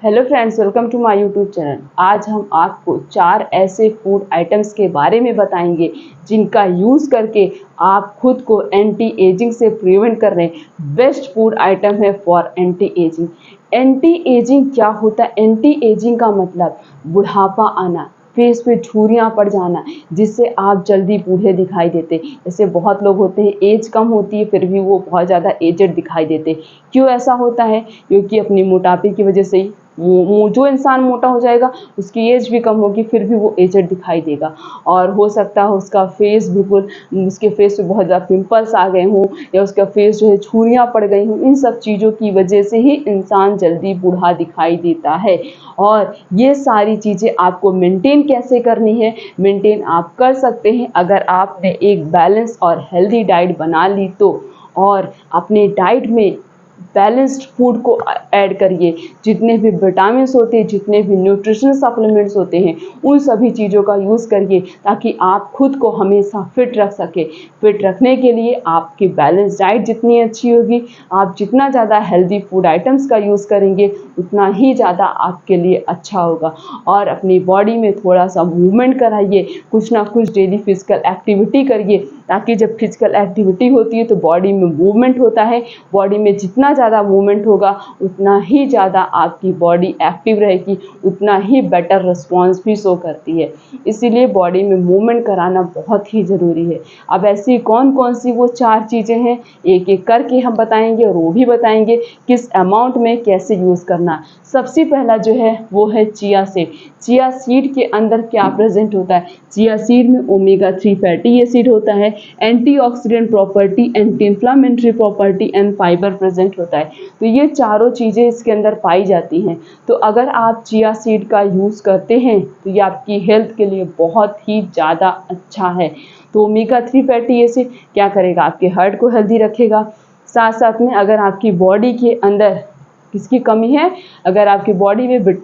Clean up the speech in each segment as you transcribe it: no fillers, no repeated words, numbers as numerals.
Hello friends, welcome to my YouTube channel. आज हम आपको 4 ऐसे फूड आइटम्स के बारे में बताएंगे जिनका यूज़ करके आप खुद को एंटी एजिंग से प्रिवेंट कर रहे हैं। बेस्ट फूड आइटम है for anti ageing. Anti ageing क्या होता है? एंटी एजिंग का मतलब बुढ़ापा आना, फेस पे झुर्रियाँ पड़ जाना, जिससे आप जल्दी बूढ़े दिखाई देते। जैसे बहुत लोग होते हैं, एज कम होती है फिर भी वो बहुत ज़्यादा एजड दिखाई देते। क्यों ऐसा होता है? क्योंकि अपनी मोटापे की वजह से ही जो इंसान मोटा हो जाएगा उसकी एज भी कम होगी फिर भी वो एजड दिखाई देगा। और हो सकता है उसका फेस बिल्कुल, उसके फेस पे बहुत ज़्यादा पिंपल्स आ गए हों या उसका फेस जो है झुर्रियाँ पड़ गई हों। इन सब चीज़ों की वजह से ही इंसान जल्दी बूढ़ा दिखाई देता है। और ये सारी चीज़ें आपको मेंटेन कैसे करनी है? मेंटेन आप कर सकते हैं अगर आपने एक बैलेंस और हेल्दी डाइट बना ली तो। और अपने डाइट में बैलेंस्ड फूड को ऐड करिए। जितने भी विटामिन्स होते हैं, जितने भी न्यूट्रिशनल सप्लीमेंट्स होते हैं, उन सभी चीज़ों का यूज़ करिए ताकि आप खुद को हमेशा फिट रख सकें। फिट रखने के लिए आपकी बैलेंस डाइट जितनी अच्छी होगी, आप जितना ज़्यादा हेल्दी फूड आइटम्स का यूज़ करेंगे उतना ही ज़्यादा आपके लिए अच्छा होगा। और अपनी बॉडी में थोड़ा सा मूवमेंट कराइए, कुछ ना कुछ डेली फिजिकल एक्टिविटी करिए ताकि जब फिजिकल एक्टिविटी होती है तो बॉडी में मूवमेंट होता है। बॉडी में जितना ज़्यादा मूवमेंट होगा उतना ही ज़्यादा आपकी बॉडी एक्टिव रहेगी, उतना ही बेटर रिस्पॉन्स भी शो करती है। इसीलिए बॉडी में मूवमेंट कराना बहुत ही ज़रूरी है। अब ऐसी कौन कौन सी वो 4 चीज़ें हैं, एक एक करके हम बताएंगे और वो भी बताएंगे किस अमाउंट में कैसे यूज़ करना। सबसे पहला जो है वो है चिया सीड। चिया सीड के अंदर क्या प्रेजेंट होता है? चिया सीड में ओमेगा 3 फैटी एसिड होता है, antioxidant property, anti inflammatory property and fibre present होता है। तो ये चारों चीज़ें इसके अंदर पाई जाती हैं। तो अगर आप चिया सीड का यूज़ करते हैं तो ये आपकी हेल्थ के लिए बहुत ही ज़्यादा अच्छा है। तो ओमेगा 3 फैटी एसिड क्या करेगा? आपके हार्ट को हेल्दी रखेगा। साथ साथ में अगर आपकी बॉडी के अंदर किसकी कमी है, अगर आपकी बॉडी में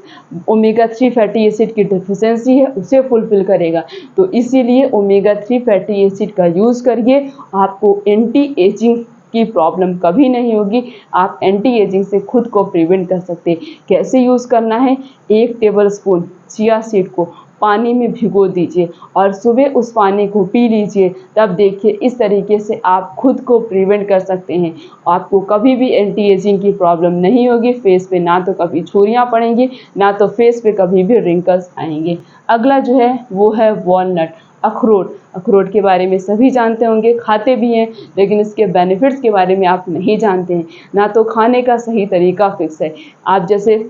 ओमेगा 3 फैटी एसिड की डिफिशियंसी है, उसे फुलफिल करेगा। तो इसीलिए ओमेगा 3 फैटी एसिड का यूज़ करिए। आपको एंटी एजिंग की प्रॉब्लम कभी नहीं होगी। आप एंटी एजिंग से खुद को प्रिवेंट कर सकते हैं। कैसे यूज़ करना है? 1 टेबलस्पून चिया सीड को पानी में भिगो दीजिए और सुबह उस पानी को पी लीजिए। तब देखिए इस तरीके से आप खुद को प्रिवेंट कर सकते हैं। आपको कभी भी एंटी एजिंग की प्रॉब्लम नहीं होगी। फेस पे ना तो कभी झुर्रियाँ पड़ेंगी, ना तो फेस पे कभी भी रिंकल्स आएंगे। अगला जो है वो है वॉलनट, अखरोट। अखरोट के बारे में सभी जानते होंगे, खाते भी हैं, लेकिन इसके बेनिफिट्स के बारे में आप नहीं जानते हैं। ना तो खाने का सही तरीका फिक्स है। आप जैसे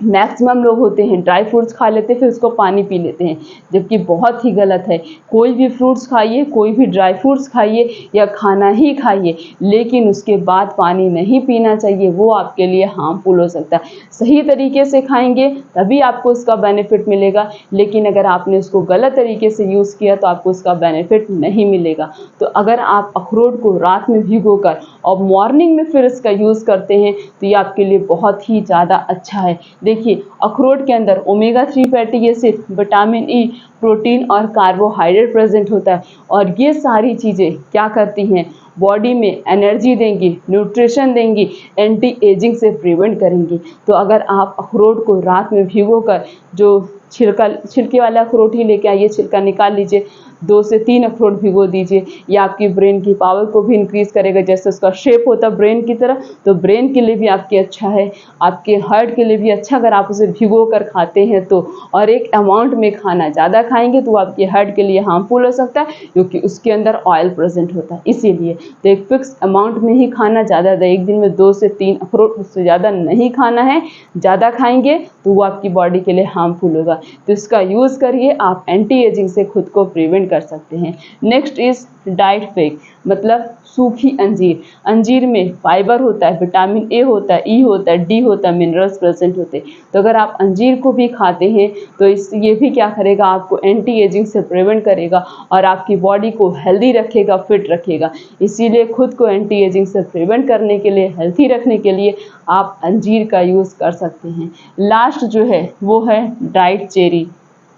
मैक्सिमम लोग होते हैं ड्राई फ्रूट्स खा लेते हैं फिर उसको पानी पी लेते हैं, जबकि बहुत ही गलत है। कोई भी फ्रूट्स खाइए, कोई भी ड्राई फ्रूट्स खाइए या खाना ही खाइए, लेकिन उसके बाद पानी नहीं पीना चाहिए, वो आपके लिए हार्मफुल हो सकता है। सही तरीके से खाएंगे तभी आपको उसका बेनिफिट मिलेगा, लेकिन अगर आपने उसको गलत तरीके से यूज़ किया तो आपको उसका बेनिफिट नहीं मिलेगा। तो अगर आप अखरोट को रात में भिगोकर और मॉर्निंग में फिर इसका यूज़ करते हैं तो ये आपके लिए बहुत ही ज़्यादा अच्छा है। देखिए अखरोट के अंदर omega 3 fatty acid, vitamin E, protein और कार्बोहाइड्रेट प्रेजेंट होता है। और ये सारी चीज़ें क्या करती हैं? बॉडी में एनर्जी देंगी, न्यूट्रिशन देंगी, एंटी एजिंग से प्रिवेंट करेंगी। तो अगर आप अखरोट को रात में भिगोकर, जो छिलके वाला अखरोट ही लेके आइए, छिलका निकाल लीजिए, 2 से 3 अखरोट भिगो दीजिए। ये आपकी ब्रेन की पावर को भी इंक्रीज़ करेगा। जैसे उसका शेप होता है ब्रेन की तरह, तो ब्रेन के लिए भी आपके अच्छा है, आपके हार्ट के लिए भी अच्छा अगर आप उसे भिगो कर खाते हैं तो। और एक अमाउंट में खाना ज़्यादा खाएंगे तो आपके हार्ट के लिए हार्मफुल हो सकता है, क्योंकि उसके अंदर ऑयल प्रेजेंट होता है। इसीलिए तो एक फिक्स अमाउंट में ही खाना ज़्यादा है। एक दिन में 2 से 3 अखरोट, उससे ज़्यादा नहीं खाना है। ज़्यादा खाएंगे तो वो आपकी बॉडी के लिए हार्मफुल होगा। तो इसका यूज़ करिए, आप एंटी एजिंग से खुद को प्रिवेंट कर सकते हैं। नेक्स्ट इज डाइट फेक, मतलब सूखी अंजीर। अंजीर में फाइबर होता है, विटामिन ए होता है, ई होता है, डी होता है, मिनरल्स प्रेजेंट होते हैं। तो अगर आप अंजीर को भी खाते हैं तो ये भी क्या करेगा? आपको एंटी एजिंग से प्रिवेंट करेगा और आपकी बॉडी को हेल्दी रखेगा, फिट रखेगा। इसीलिए खुद को एंटी एजिंग से प्रिवेंट करने के लिए, हेल्थी रखने के लिए आप अंजीर का यूज़ कर सकते हैं। लास्ट जो है वो है ड्राइड चेरी,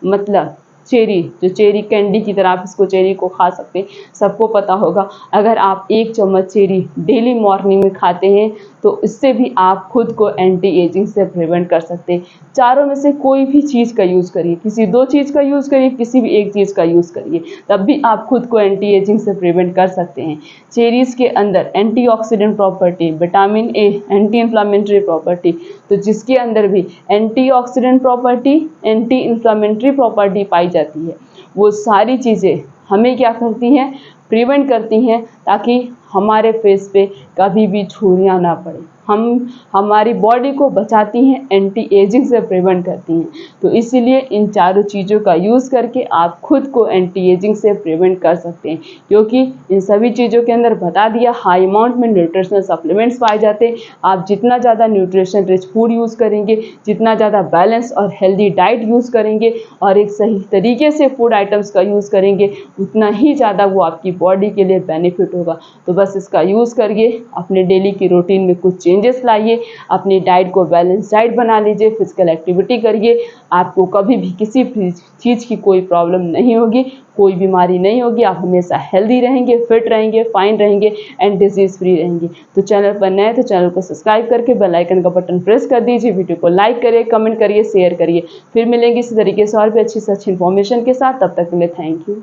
मतलब चेरी, जो चेरी कैंडी की तरह आप इसको चेरी को खा सकते हैं, सबको पता होगा। अगर आप 1 चम्मच चेरी डेली मॉर्निंग में खाते हैं तो इससे भी आप खुद को एंटी एजिंग से प्रिवेंट कर सकते हैं। चारों में से कोई भी चीज़ का यूज़ करिए, किसी 2 चीज़ का यूज़ करिए, किसी भी एक चीज़ का यूज़ करिए, तब भी आप खुद को एंटी एजिंग से प्रिवेंट कर सकते हैं। चेरीज़ के अंदर antioxidant property, vitamin A, anti inflammatory property, तो जिसके अंदर भी antioxidant property, anti inflammatory property पाई जाती है, वो सारी चीज़ें हमें क्या करती हैं, प्रिवेंट करती हैं, ताकि हमारे फेस पे कभी भी झुर्रियाँ ना पड़े। हम हमारी बॉडी को बचाती हैं, एंटी एजिंग से प्रिवेंट करती हैं। तो इसीलिए इन चारों चीज़ों का यूज़ करके आप खुद को एंटी एजिंग से प्रिवेंट कर सकते हैं, क्योंकि इन सभी चीज़ों के अंदर बता दिया हाई अमाउंट में न्यूट्रिशनल सप्लीमेंट्स पाए जाते हैं। आप जितना ज़्यादा न्यूट्रिशन रिच फूड यूज़ करेंगे, जितना ज़्यादा बैलेंस और हेल्दी डाइट यूज़ करेंगे और एक सही तरीके से फूड आइटम्स का यूज़ करेंगे, उतना ही ज़्यादा वो आपकी बॉडी के लिए बेनिफिट होगा। तो बस इसका यूज़ करिए, अपने डेली की रूटीन में कुछ चेंजेस लाइए, अपनी डाइट को बैलेंस डाइट बना लीजिए, फिजिकल एक्टिविटी करिए, आपको कभी भी किसी भी चीज़ की कोई प्रॉब्लम नहीं होगी, कोई बीमारी नहीं होगी, आप हमेशा हेल्दी रहेंगे, फिट रहेंगे, फाइन रहेंगे एंड डिजीज़ फ्री रहेंगे। तो चैनल पर नए तो चैनल को सब्सक्राइब करके बेल आइकन का बटन प्रेस कर दीजिए, वीडियो को लाइक करिए, कमेंट करिए, शेयर करिए। फिर मिलेंगे इसी तरीके से और भी अच्छी से अच्छी इन्फॉर्मेशन के साथ, तब तक के लिए थैंक यू।